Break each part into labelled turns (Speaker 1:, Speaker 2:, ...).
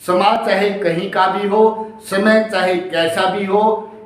Speaker 1: समाज चाहे कहीं का भी हो, समय चाहे कैसा भी हो,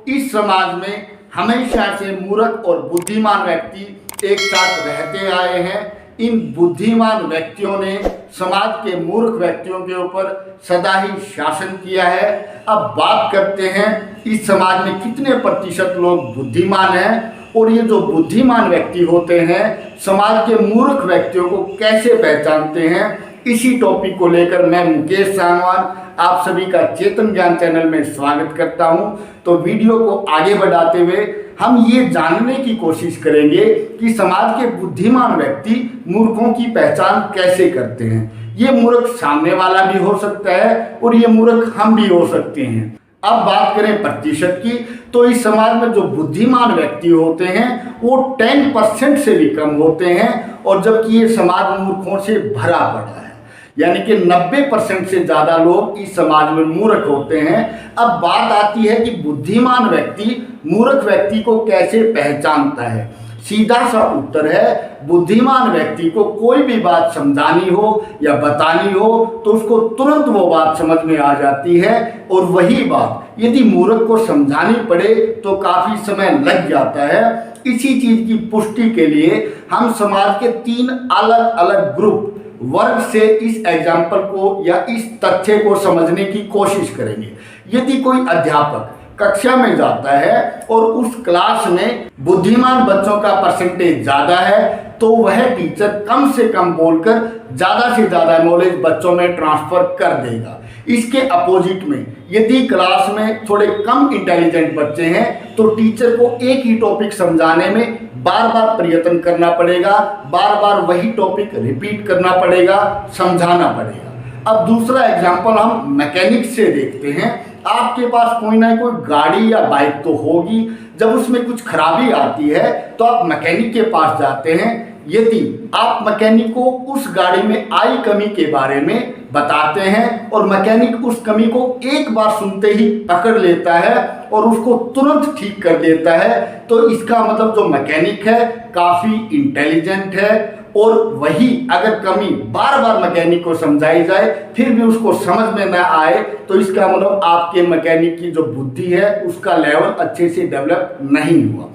Speaker 1: इस समाज में हमेशा से मूर्ख और बुद्धिमान व्यक्ति एक साथ रहते आए हैं। इन बुद्धिमान व्यक्तियों ने समाज के मूर्ख व्यक्तियों के ऊपर सदा ही शासन किया है। अब बात करते हैं इस समाज में कितने प्रतिशत लोग बुद्धिमान हैं और ये जो बुद्धिमान व्यक्ति होते हैं समाज के मूर्ख व्यक्तियों को कैसे पहचानते हैं। इसी टॉपिक को लेकर मैं मुकेश सांगवान आप सभी का चेतन ज्ञान चैनल में स्वागत करता हूं। तो वीडियो को आगे बढ़ाते हुए हम ये जानने की कोशिश करेंगे कि समाज के बुद्धिमान व्यक्ति मूर्खों की पहचान कैसे करते हैं। ये मूर्ख सामने वाला भी हो सकता है और ये मूर्ख हम भी हो सकते हैं। अब बात करें प्रतिशत की, तो इस समाज में जो बुद्धिमान व्यक्ति होते हैं वो 10% से भी कम होते हैं, और जबकि ये समाज मूर्खों से भरा पड़ा है, यानी कि 90% से ज़्यादा लोग इस समाज में मूर्ख होते हैं। अब बात आती है कि बुद्धिमान व्यक्ति मूर्ख व्यक्ति को कैसे पहचानता है। सीधा सा उत्तर है, बुद्धिमान व्यक्ति को कोई भी बात समझानी हो या बतानी हो तो उसको तुरंत वो बात समझ में आ जाती है, और वही बात यदि मूर्ख को समझानी पड़े तो काफ़ी समय लग जाता है। इसी चीज़ की पुष्टि के लिए हम समाज के 3 अलग अलग ग्रुप वर्ग से इस एग्जाम्पल को या इस तथ्य को समझने की कोशिश करेंगे। यदि कोई अध्यापक कक्षा में जाता है और उस क्लास में बुद्धिमान बच्चों का परसेंटेज ज़्यादा है तो वह टीचर कम से कम बोलकर ज़्यादा से ज़्यादा नॉलेज बच्चों में ट्रांसफ़र कर देगा। इसके अपोजिट में यदि क्लास में थोड़े कम इंटेलिजेंट बच्चे हैं तो टीचर को एक ही टॉपिक समझाने में बार बार प्रयत्न करना पड़ेगा, बार बार वही टॉपिक रिपीट करना पड़ेगा, समझाना पड़ेगा। अब दूसरा एग्जाम्पल हम मैकेनिक से देखते हैं। आपके पास कोई ना कोई गाड़ी या बाइक तो होगी, जब उसमें कुछ खराबी आती है तो आप मैकेनिक के पास जाते हैं। यदि आप मैकेनिक को उस गाड़ी में आई कमी के बारे में बताते हैं और मैकेनिक उस कमी को एक बार सुनते ही पकड़ लेता है और उसको तुरंत ठीक कर देता है, तो इसका मतलब जो मैकेनिक है काफ़ी इंटेलिजेंट है। और वही अगर कमी बार बार मैकेनिक को समझाई जाए फिर भी उसको समझ में ना आए तो इसका मतलब आपके मैकेनिक की जो बुद्धि है उसका लेवल अच्छे से डेवलप नहीं हुआ।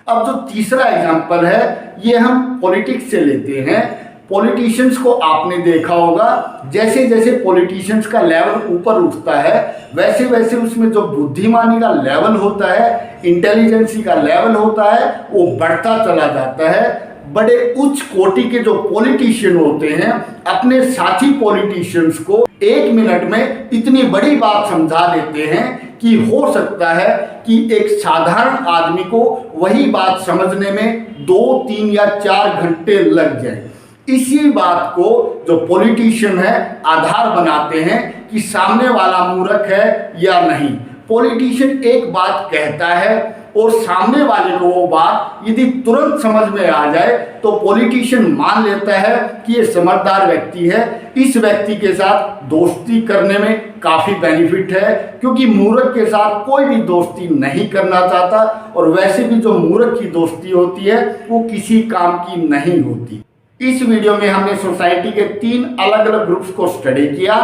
Speaker 1: अब जो तीसरा एग्जाम्पल है ये हम पॉलिटिक्स से लेते हैं। पॉलिटिशियंस को आपने देखा होगा, जैसे जैसे पॉलिटिशियंस का लेवल ऊपर उठता है वैसे वैसे उसमें जो बुद्धिमानी का लेवल होता है, इंटेलिजेंसी का लेवल होता है वो बढ़ता चला जाता है। बड़े उच्च कोटि के जो पॉलिटिशियन होते हैं अपने साथी पॉलिटिशियंस को 1 मिनट में इतनी बड़ी बात समझा देते हैं कि हो सकता है कि एक साधारण आदमी को वही बात समझने में 2, 3 या 4 घंटे लग जाए। इसी बात को जो पॉलिटिशियन है आधार बनाते हैं कि सामने वाला मूर्ख है या नहीं। पॉलिटिशियन एक बात कहता है और सामने वाले को वो बात यदि तुरंत समझ में आ जाए तो पॉलिटिशियन मान लेता है कि ये समझदार व्यक्ति है, इस व्यक्ति के साथ दोस्ती करने में काफ़ी बेनिफिट है, क्योंकि मूर्ख के साथ कोई भी दोस्ती नहीं करना चाहता, और वैसे भी जो मूर्ख की दोस्ती होती है वो किसी काम की नहीं होती। इस वीडियो में हमने सोसाइटी के 3 अलग अलग ग्रुप्स को स्टडी किया।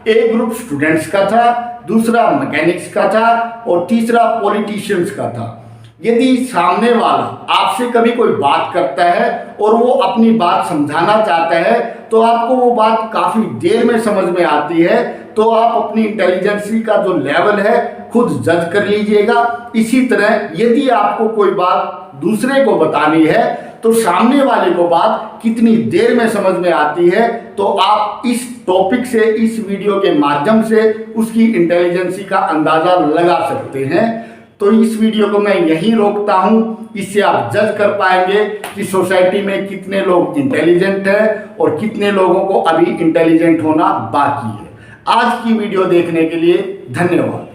Speaker 1: एक ग्रुप स्टूडेंट्स का था, दूसरा मैकेनिक्स का था और तीसरा पॉलिटिशियंस का था। यदि सामने वाला आपसे कभी कोई बात करता है और वो अपनी बात समझाना चाहता है तो आपको वो बात काफ़ी देर में समझ में आती है, तो आप अपनी इंटेलिजेंसी का जो लेवल है खुद जज कर लीजिएगा। इसी तरह यदि आपको कोई बात दूसरे को बतानी है तो सामने वाले को बात कितनी देर में समझ में आती है, तो आप इस टॉपिक से, इस वीडियो के माध्यम से उसकी इंटेलिजेंसी का अंदाज़ा लगा सकते हैं। तो इस वीडियो को मैं यहीं रोकता हूँ, इससे आप जज कर पाएंगे कि सोसाइटी में कितने लोग इंटेलिजेंट हैं और कितने लोगों को अभी इंटेलिजेंट होना बाकी है। आज की वीडियो देखने के लिए धन्यवाद।